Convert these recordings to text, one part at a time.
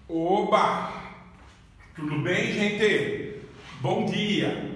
Oba! Tudo bem, gente? Bom dia!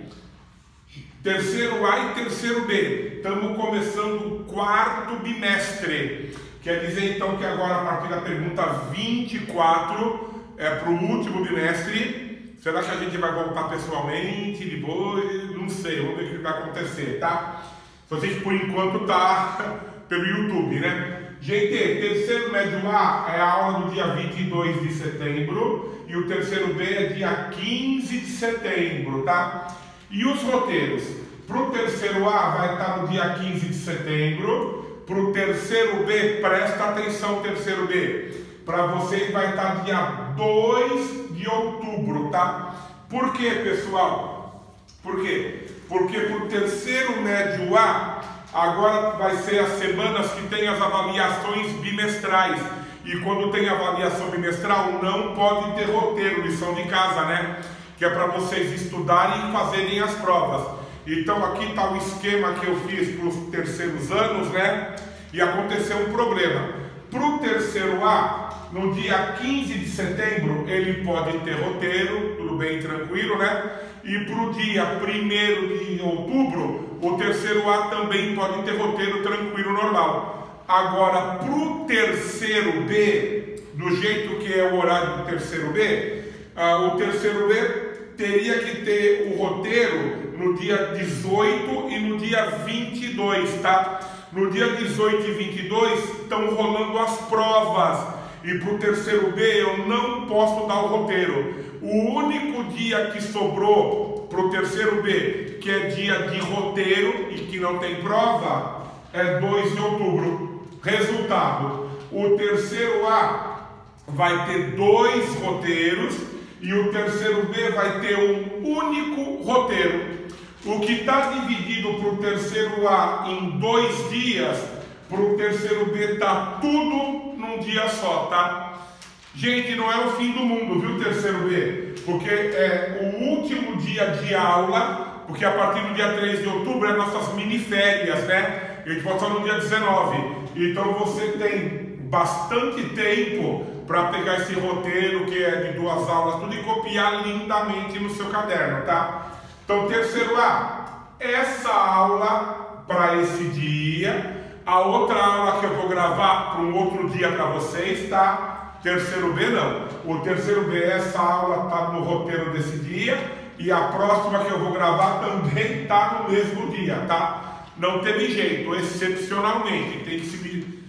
Terceiro A e terceiro B. Estamos começando o quarto bimestre. Quer dizer então que agora a partir da pergunta 24 é para o último bimestre. Será que a gente vai voltar pessoalmente depois? Não sei, vamos ver o que vai acontecer, tá? Só sei que por enquanto tá pelo YouTube, né? Gente, terceiro médio A é a aula do dia 22 de setembro e o terceiro B é dia 15 de setembro, tá? E os roteiros? Para o terceiro A vai estar no dia 15 de setembro, para o terceiro B, presta atenção, terceiro B, para vocês vai estar dia 2 de outubro, tá? Por quê, pessoal? Por quê? Porque para o terceiro médio A, agora vai ser as semanas que tem as avaliações bimestrais. E quando tem avaliação bimestral, não pode ter roteiro, lição de casa, né? Que é para vocês estudarem e fazerem as provas. Então aqui está o esquema que eu fiz para os terceiros anos, né? E aconteceu um problema. Para o terceiro A, no dia 15 de setembro, ele pode ter roteiro, tudo bem, tranquilo, né? E para o dia 1º de outubro, o terceiro A também pode ter roteiro tranquilo, normal. Agora, para o terceiro B, do jeito que é o horário do terceiro B, o terceiro B teria que ter o roteiro no dia 18 e no dia 22, tá? No dia 18 e 22 estão rolando as provas. E para o terceiro B eu não posso dar o roteiro. O único dia que sobrou para o terceiro B, que é dia de roteiro e que não tem prova, é 2 de outubro. Resultado, o terceiro A vai ter 2 roteiros e o terceiro B vai ter um único roteiro. O que está dividido para o terceiro A em 2 dias, para o terceiro B está tudo num dia só, tá? Gente, não é o fim do mundo, viu, terceiro B? Porque é o último dia de aula, porque a partir do dia 3 de outubro é nossas miniférias, né? A gente volta no dia 19. Então você tem bastante tempo para pegar esse roteiro, que é de 2 aulas, tudo, e copiar lindamente no seu caderno, tá? Então, terceiro A, essa aula para esse dia. A outra aula que eu vou gravar para um outro dia para vocês, tá? Terceiro B não. O terceiro B, essa aula está no roteiro desse dia. E a próxima que eu vou gravar também está no mesmo dia, tá? Não teve jeito, excepcionalmente. Tem que se...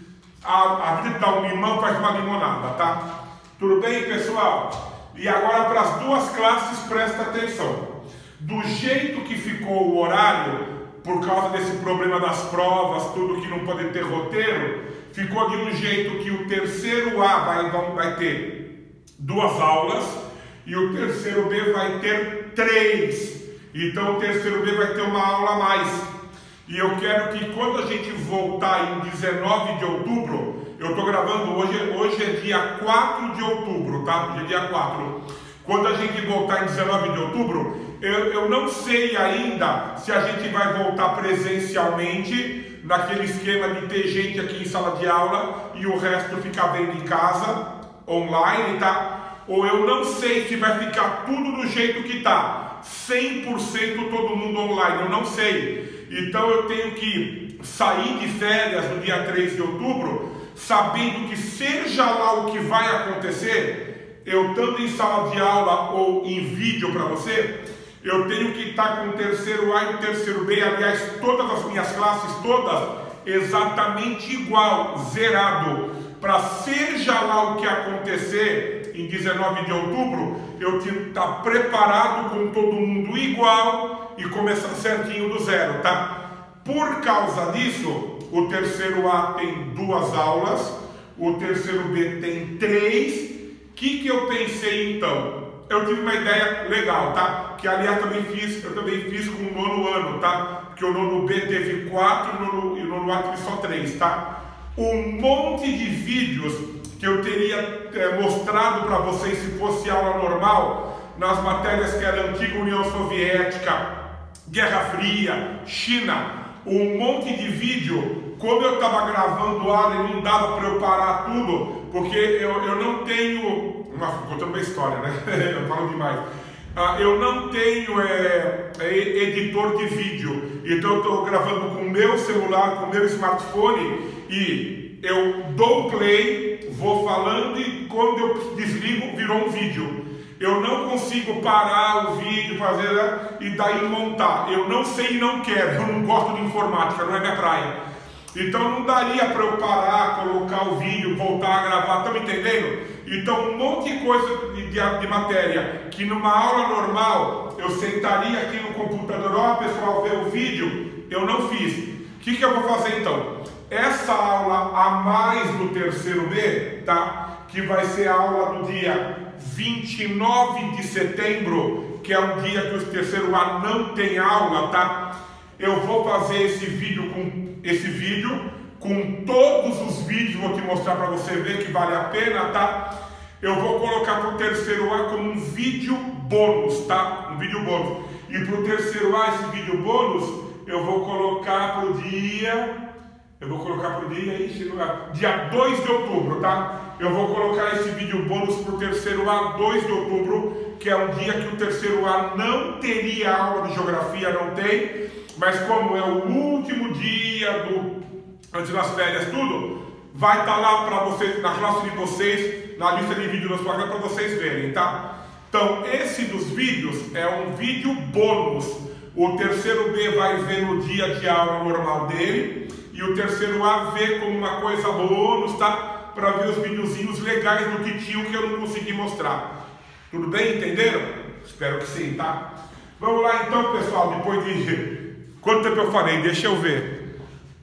A vida dá um limão, faz uma limonada, tá? Tudo bem, pessoal? E agora para as 2 classes, presta atenção. Do jeito que ficou o horário, por causa desse problema das provas, tudo que não pode ter roteiro, ficou de um jeito que o terceiro A vai ter 2 aulas e o terceiro B vai ter 3. Então o terceiro B vai ter uma aula a mais. E eu quero que quando a gente voltar em 19 de outubro, eu estou gravando hoje é dia 4 de outubro, tá? Hoje é dia 4. Quando a gente voltar em 19 de outubro, eu não sei ainda se a gente vai voltar presencialmente, naquele esquema de ter gente aqui em sala de aula e o resto ficar vendo em casa, online, tá? Ou eu não sei se vai ficar tudo do jeito que tá, 100% todo mundo online, eu não sei. Então eu tenho que sair de férias no dia 3 de outubro, sabendo que seja lá o que vai acontecer, eu tanto em sala de aula ou em vídeo para você, eu tenho que estar com o terceiro A e o terceiro B, aliás, todas as minhas classes, todas, exatamente igual, zerado, para seja lá o que acontecer em 19 de outubro, eu tenho que estar preparado com todo mundo igual e começar certinho do zero, tá? Por causa disso, o terceiro A tem 2 aulas, o terceiro B tem 3. O que eu pensei então? Eu tive uma ideia legal, tá? Que aliás eu também fiz com o 9º ano, tá? Porque o 9º B teve 4 e o 9º A teve só 3, tá? Um monte de vídeos que eu teria mostrado para vocês se fosse aula normal, nas matérias que era Antiga União Soviética, Guerra Fria, China, um monte de vídeo. Como eu estava gravando aula e não dava para eu parar tudo, porque eu não tenho Nossa, contando uma história, né? Eu falo demais. Eu não tenho editor de vídeo, então eu estou gravando com o meu celular, com o meu smartphone, e eu dou play, vou falando e quando eu desligo virou um vídeo. Eu não consigo parar o vídeo, fazer e daí montar. Eu não sei e não quero, eu não gosto de informática, não é minha praia. Então não daria para eu parar, colocar o vídeo, voltar a gravar, estão me entendendo? Então um monte de coisa de matéria que numa aula normal eu sentaria aqui no computador, ó pessoal, ver o vídeo, eu não fiz. O que eu vou fazer então? Essa aula a mais do terceiro B, tá? Que vai ser a aula do dia 29 de setembro, que é um dia que o terceiro A não tem aula, tá? Eu vou fazer esse vídeo com todos os vídeos, vou te mostrar para você ver que vale a pena, tá? Eu vou colocar para o terceiro A como um vídeo bônus, tá? Um vídeo bônus. E para o terceiro A, esse vídeo bônus, eu vou colocar para o dia... dia 2 de outubro, tá? Eu vou colocar esse vídeo bônus para o terceiro A, 2 de outubro, que é um dia que o terceiro A não teria aula de geografia, não tem, mas como é o último dia antes das férias, tudo, vai estar lá para vocês, na classe de vocês, na lista de vídeos da sua classe, para vocês verem, tá? Então, esse dos vídeos é um vídeo bônus. O terceiro B vai ver no dia de aula normal dele, e o terceiro A vê como uma coisa bônus, tá? Para ver os videozinhos legais do titio que eu não consegui mostrar. Tudo bem? Entenderam? Espero que sim, tá? Vamos lá então, pessoal, depois de... Quanto tempo eu falei? Deixa eu ver.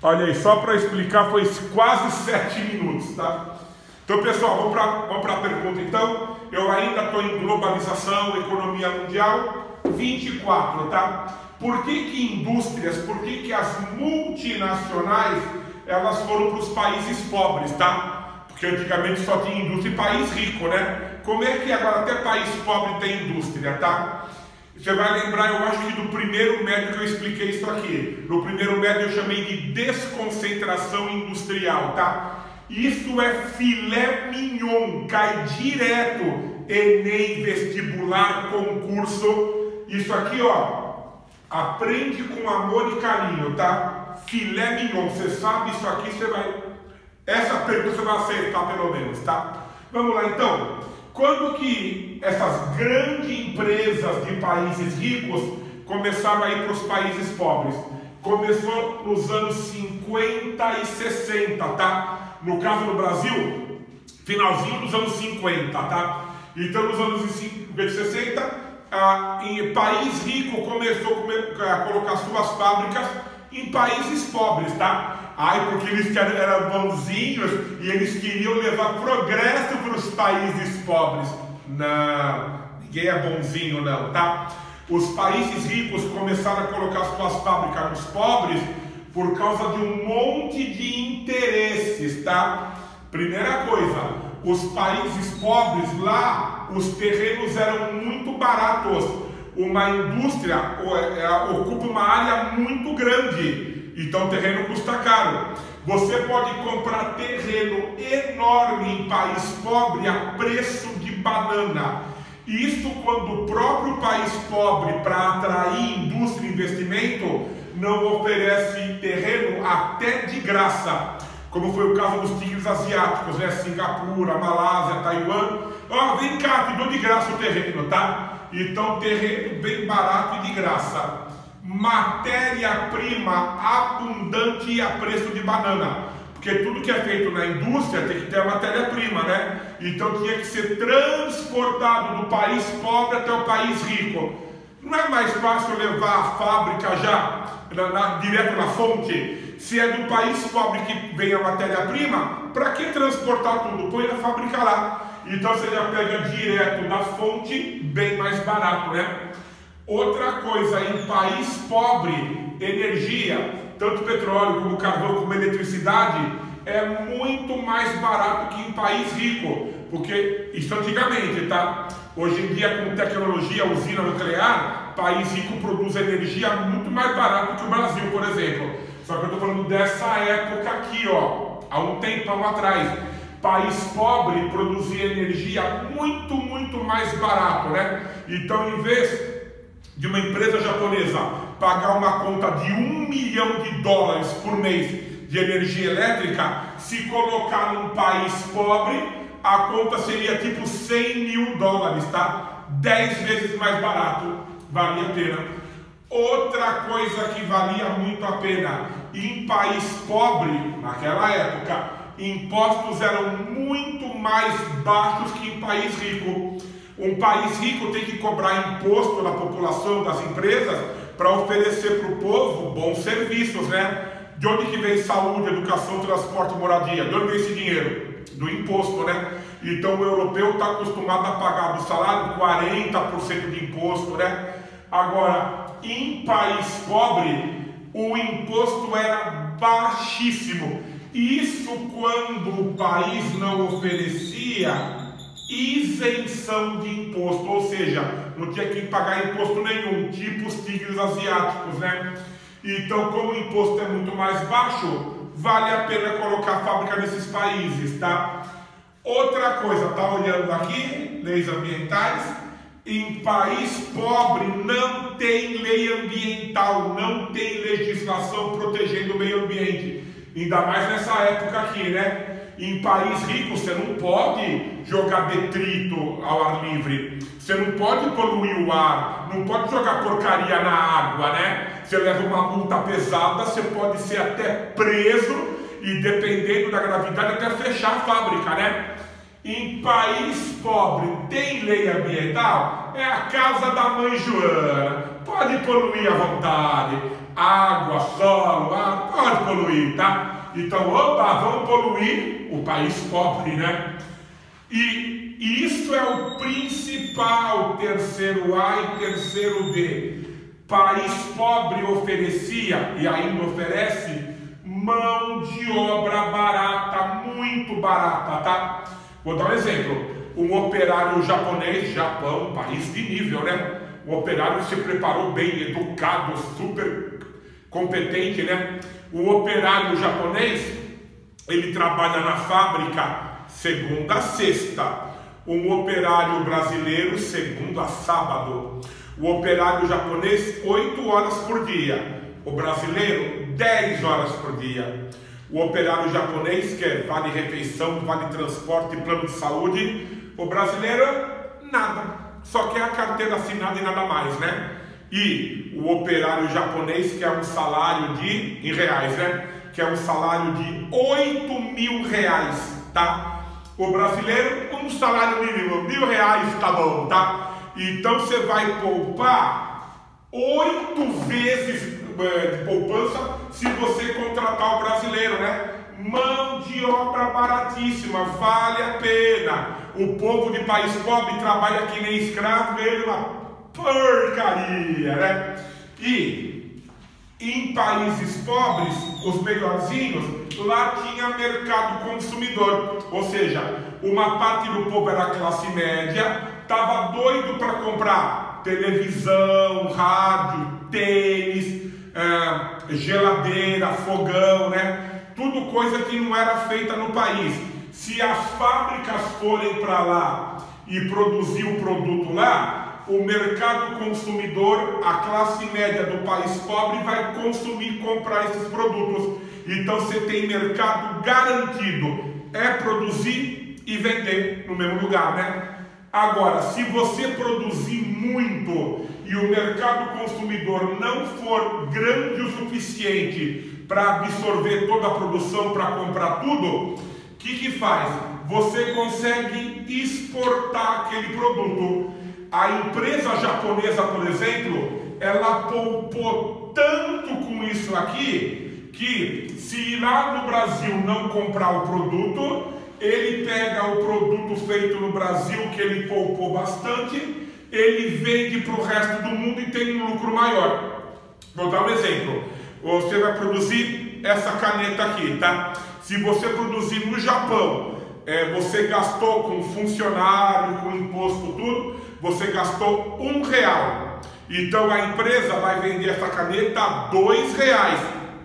Olha aí, só para explicar foi quase 7 minutos, tá? Então, pessoal, vamos para a pergunta então. Eu ainda estou em globalização, economia mundial, 24, tá? Por que indústrias, por que as multinacionais, elas foram para os países pobres, tá? Porque antigamente só tinha indústria em país rico, né? Como é que agora até país pobre tem indústria, tá? Você vai lembrar, eu acho que do primeiro médio que eu expliquei isso aqui. No primeiro médio eu chamei de desconcentração industrial, tá? Isso é filé mignon, cai direto, Enem, vestibular, concurso. Isso aqui, ó, aprende com amor e carinho, tá? Filé mignon, você sabe isso aqui, você vai... Essa pergunta você vai acertar pelo menos, tá? Vamos lá então. Quando que essas grandes empresas de países ricos começaram a ir para os países pobres? Começou nos anos 50 e 60, tá? No caso do Brasil, finalzinho dos anos 50, tá? Então nos anos 50 e 60, em país rico começou a colocar suas fábricas em países pobres, tá? Porque eles eram bonzinhos e eles queriam levar progresso para os países pobres. Não, ninguém é bonzinho não, tá? Os países ricos começaram a colocar suas fábricas nos pobres por causa de um monte de interesses, tá? Primeira coisa, os países pobres lá, os terrenos eram muito baratos. Uma indústria ocupa uma área muito grande. Então o terreno custa caro. Você pode comprar terreno enorme em país pobre a preço de banana. Isso quando o próprio país pobre, para atrair indústria e investimento, não oferece terreno até de graça. Como foi o caso dos tigres asiáticos, né? Singapura, Malásia, Taiwan. Vem cá, te dou de graça o terreno, tá? Então terreno bem barato e de graça. Matéria-prima abundante e a preço de banana, porque tudo que é feito na indústria tem que ter a matéria-prima, né? Então tinha que ser transportado do país pobre até o país rico. Não é mais fácil levar a fábrica já direto na fonte? Se é do país pobre que vem a matéria-prima, para que transportar tudo? Põe a fábrica lá. Então você já pega direto da fonte, bem mais barato, né? Outra coisa, em país pobre, energia, tanto petróleo como carvão como eletricidade, é muito mais barato que em país rico, porque isso antigamente, tá? Hoje em dia, com tecnologia, usina nuclear, país rico produz energia muito mais barato que o Brasil, por exemplo. Só que eu estou falando dessa época aqui, ó, há um tempão atrás. País pobre produzia energia muito mais barato, né? Então, em vez de uma empresa japonesa pagar uma conta de $1 milhão por mês de energia elétrica, se colocar num país pobre, a conta seria tipo $100 mil, tá? 10 vezes mais barato, valia a pena. Outra coisa que valia muito a pena, em país pobre, naquela época, impostos eram muito mais baixos que em país rico. Um país rico tem que cobrar imposto na população das empresas para oferecer para o povo bons serviços, né? De onde que vem saúde, educação, transporte, moradia? De onde vem esse dinheiro? Do imposto, né? Então o europeu está acostumado a pagar do salário 40% de imposto, né? Agora, em país pobre, o imposto era baixíssimo. Isso quando o país não oferecia isenção de imposto, ou seja, não tinha que pagar imposto nenhum, tipo os tigres asiáticos, né? Então, como o imposto é muito mais baixo, vale a pena colocar fábrica nesses países, tá? Outra coisa, tá olhando aqui, leis ambientais, em país pobre não tem lei ambiental, não tem legislação protegendo o meio ambiente, ainda mais nessa época aqui, né? Em país rico você não pode jogar detrito ao ar livre, você não pode poluir o ar, não pode jogar porcaria na água, né? Você leva uma multa pesada, você pode ser até preso e, dependendo da gravidade, até fechar a fábrica, né? Em país pobre tem lei ambiental? É a casa da mãe Joana, pode poluir à vontade, água, solo, ar, pode poluir, tá? Então, opa, vamos poluir o país pobre, né? E isso é o principal, terceiro A e terceiro B. País pobre oferecia, e ainda oferece, mão de obra barata, muito barata, tá? Vou dar um exemplo. Um operário japonês, Japão, país de nível, né? O operário se preparou bem, educado, super competente, né? O operário japonês, ele trabalha na fábrica segunda a sexta. Um operário brasileiro, segunda a sábado. O operário japonês, 8 horas por dia. O brasileiro, 10 horas por dia. O operário japonês quer vale refeição, vale transporte, plano de saúde. O brasileiro, nada. Só quer a carteira assinada e nada mais, né? E o operário japonês quer um salário de, em reais, né? Que é um salário de 8 mil reais, tá? O brasileiro, um salário mínimo, R$1.000, tá bom, tá? Então você vai poupar 8 vezes de poupança se você contratar o brasileiro, né? Mão de obra baratíssima, vale a pena. O povo de país pobre trabalha que nem escravo, ele é uma porcaria, né? E em países pobres, os melhorzinhos, lá tinha mercado consumidor, ou seja, uma parte do povo era classe média, estava doido para comprar televisão, rádio, tênis, geladeira, fogão, né? Tudo coisa que não era feita no país. Se as fábricas forem para lá e produzir o produto lá, o mercado consumidor, a classe média do país pobre vai consumir e comprar esses produtos. Então você tem mercado garantido, é produzir e vender no mesmo lugar, né? Agora, se você produzir muito e o mercado consumidor não for grande o suficiente para absorver toda a produção, para comprar tudo, o que faz? Você consegue exportar aquele produto. A empresa japonesa, por exemplo, ela poupou tanto com isso aqui, que se lá no Brasil não comprar o produto, ele pega o produto feito no Brasil, que ele poupou bastante, ele vende para o resto do mundo e tem um lucro maior. Vou dar um exemplo. Você vai produzir essa caneta aqui, tá? Se você produzir no Japão, você gastou com funcionário, com imposto, tudo, você gastou R$1. Então a empresa vai vender essa caneta a R$2.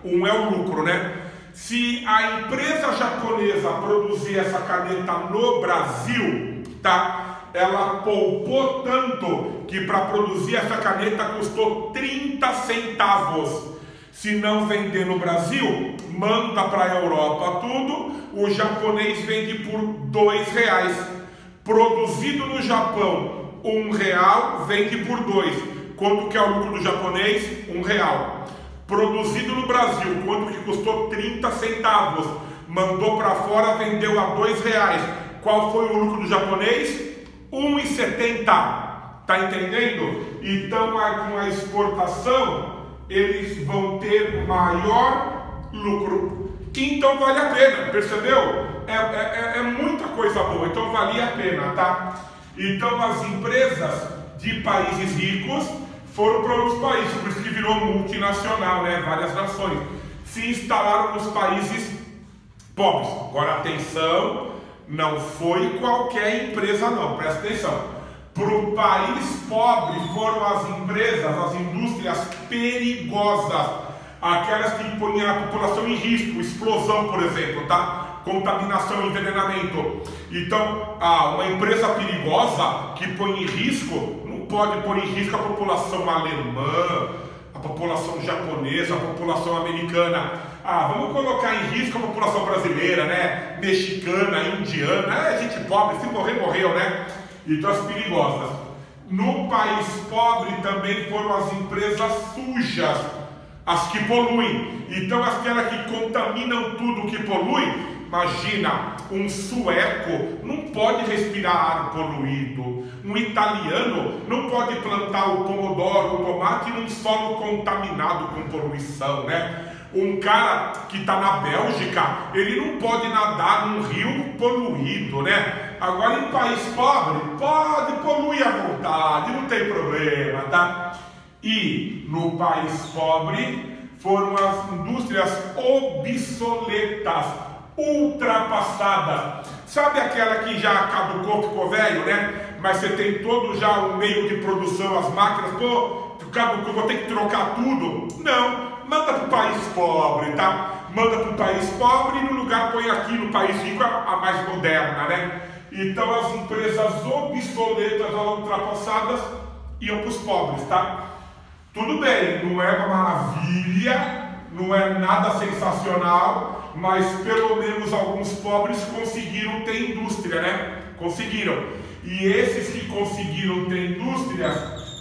Um é o lucro, né? Se a empresa japonesa produzir essa caneta no Brasil, tá? Ela poupou tanto que para produzir essa caneta custou 30 centavos. Se não vender no Brasil, manda para a Europa tudo, o japonês vende por R$2. Produzido no Japão, R$1, vende por 2. Quanto que é o lucro do japonês? R$1. Produzido no Brasil, quanto que custou 30 centavos? Mandou para fora, vendeu a R$2. Qual foi o lucro do japonês? R$1,70. Tá entendendo? Então, com a exportação, eles vão ter maior lucro. Então vale a pena, percebeu? É muita coisa boa, então valia a pena, tá? Então as empresas de países ricos foram para outros países, por isso que virou multinacional, né? Várias nações se instalaram nos países pobres. Agora atenção, não foi qualquer empresa não, presta atenção. Para o país pobre foram as empresas, as indústrias perigosas, aquelas que põem a população em risco, explosão, por exemplo, tá? Contaminação, envenenamento. Então, uma empresa perigosa que põe em risco, não pode pôr em risco a população alemã, a população japonesa, a população americana. Vamos colocar em risco a população brasileira, né? Mexicana, indiana, gente pobre, se morrer, morreu, né? Então as perigosas. No país pobre também foram as empresas sujas, as que poluem. Então aquelas que contaminam tudo que polui. Imagina, um sueco não pode respirar ar poluído. Um italiano não pode plantar o pomodoro, o tomate num solo contaminado com poluição, né? Um cara que está na Bélgica, ele não pode nadar num rio poluído, né? Agora em país pobre, pode poluir à vontade, não tem problema, tá? E no país pobre foram as indústrias obsoletas, ultrapassadas. Sabe aquela que já caducou, ficou velho, né? Mas você tem todo já o meio de produção, as máquinas, pô, caducou, vou ter que trocar tudo. Não. Manda para o país pobre, tá? Manda para o país pobre e no lugar põe aqui no país rico a mais moderna, né? Então as empresas obsoletas, ultrapassadas, iam para os pobres, tá? Tudo bem, não é uma maravilha, não é nada sensacional, mas pelo menos alguns pobres conseguiram ter indústria, né? Conseguiram. E esses que conseguiram ter indústria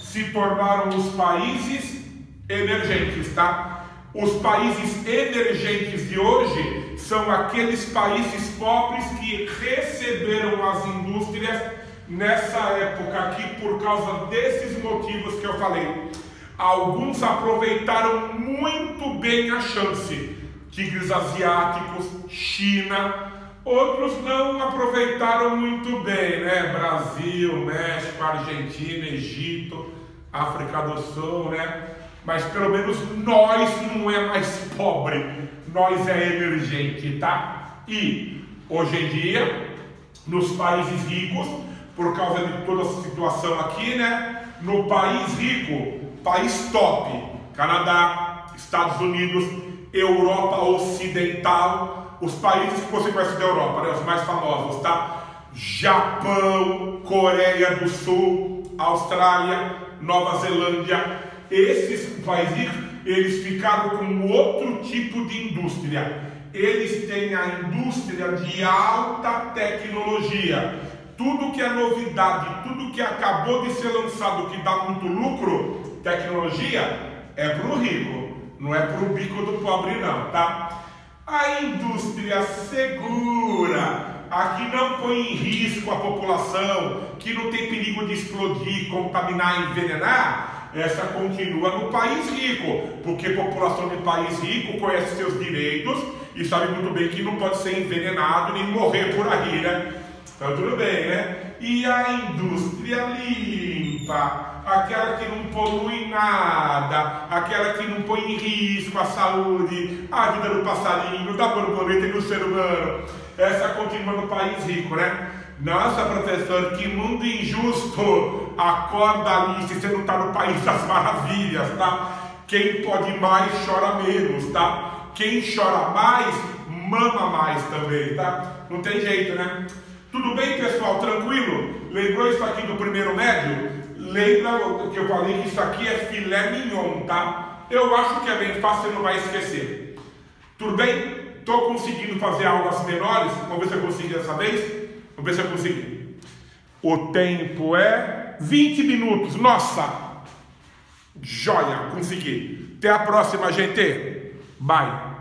se tornaram os países emergentes, tá? Os países emergentes de hoje são aqueles países pobres que receberam as indústrias nessa época aqui por causa desses motivos que eu falei. Alguns aproveitaram muito bem a chance, tigres asiáticos, China. Outros não aproveitaram muito bem, né? Brasil, México, Argentina, Egito, África do Sul, né? Mas pelo menos nós não é mais pobre, nós é emergente, tá? E hoje em dia, nos países ricos, por causa de toda essa situação aqui, né? No país rico, país top, Canadá, Estados Unidos, Europa Ocidental, os países que você conhece da Europa, né? Os mais famosos, tá? Japão, Coreia do Sul, Austrália, Nova Zelândia. Esses países, eles ficaram com outro tipo de indústria. Eles têm a indústria de alta tecnologia. Tudo que é novidade, tudo que acabou de ser lançado, que dá muito lucro, tecnologia, é para o rico, não é para o bico do pobre não, tá? A indústria segura, a que não põe em risco a população, que não tem perigo de explodir, contaminar, envenenar, essa continua no país rico, porque a população de país rico conhece seus direitos e sabe muito bem que não pode ser envenenado nem morrer por aí, né? Então tudo bem, né? E a indústria limpa, aquela que não polui nada, aquela que não põe em risco a saúde, a vida do passarinho, da borboleta e do ser humano, essa continua no país rico, né? Nossa, professor, que mundo injusto! Acorda, Alice, você não está no país das maravilhas, tá? Quem pode mais chora menos, tá? Quem chora mais, mama mais também, tá? Não tem jeito, né? Tudo bem, pessoal? Tranquilo? Lembrou isso aqui do primeiro médio? Lembra que eu falei que isso aqui é filé mignon, tá? Eu acho que é bem fácil, você não vai esquecer. Tudo bem? Estou conseguindo fazer aulas menores. Vamos ver se eu consigo dessa vez. Vamos ver se eu consigo. O tempo é 20 minutos. Nossa! Joia! Consegui. Até a próxima, gente. Bye!